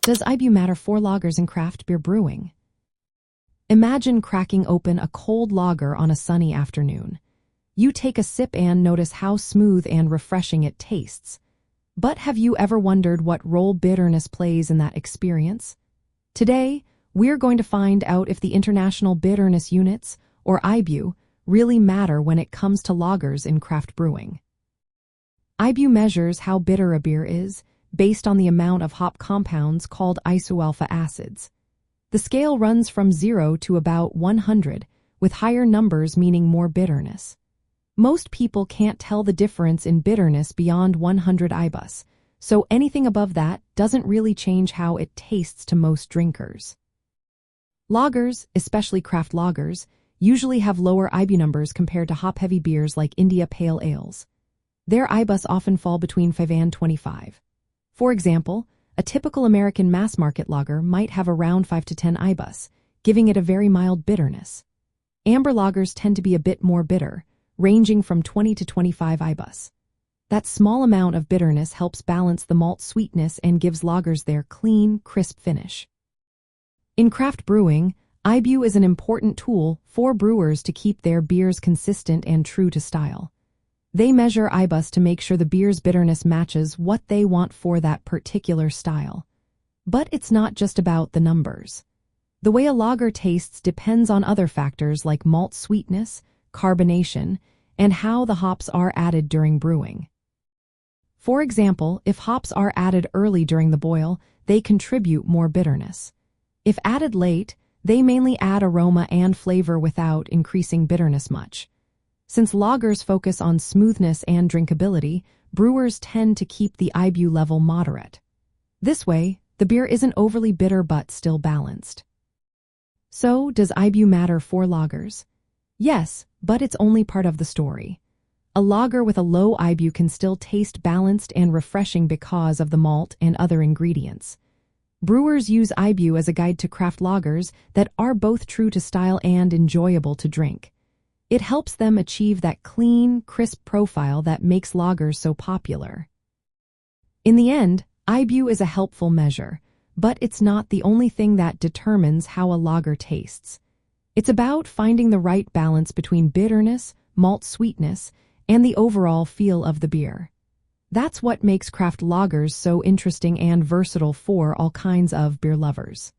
Does IBU matter for lagers in craft beer brewing? Imagine cracking open a cold lager on a sunny afternoon. You take a sip and notice how smooth and refreshing it tastes. But have you ever wondered what role bitterness plays in that experience? Today, we're going to find out if the International Bitterness Units, or IBU, really matter when it comes to lagers in craft brewing. IBU measures how bitter a beer is, based on the amount of hop compounds called isoalpha acids. The scale runs from 0 to about 100, with higher numbers meaning more bitterness. Most people can't tell the difference in bitterness beyond 100 IBUs, so anything above that doesn't really change how it tastes to most drinkers. Lagers, especially craft lagers, usually have lower IBU numbers compared to hop-heavy beers like India Pale Ales. Their IBUs often fall between 5 and 25. For example, a typical American mass-market lager might have around 5 to 10 IBUs, giving it a very mild bitterness. Amber lagers tend to be a bit more bitter, ranging from 20 to 25 IBUs. That small amount of bitterness helps balance the malt sweetness and gives lagers their clean, crisp finish. In craft brewing, IBU is an important tool for brewers to keep their beers consistent and true to style. They measure IBUs to make sure the beer's bitterness matches what they want for that particular style. But it's not just about the numbers. The way a lager tastes depends on other factors like malt sweetness, carbonation, and how the hops are added during brewing. For example, if hops are added early during the boil, they contribute more bitterness. If added late, they mainly add aroma and flavor without increasing bitterness much. Since lagers focus on smoothness and drinkability, brewers tend to keep the IBU level moderate. This way, the beer isn't overly bitter but still balanced. So, does IBU matter for lagers? Yes, but it's only part of the story. A lager with a low IBU can still taste balanced and refreshing because of the malt and other ingredients. Brewers use IBU as a guide to craft lagers that are both true to style and enjoyable to drink. It helps them achieve that clean, crisp profile that makes lagers so popular. In the end, IBU is a helpful measure, but it's not the only thing that determines how a lager tastes. It's about finding the right balance between bitterness, malt sweetness, and the overall feel of the beer. That's what makes craft lagers so interesting and versatile for all kinds of beer lovers.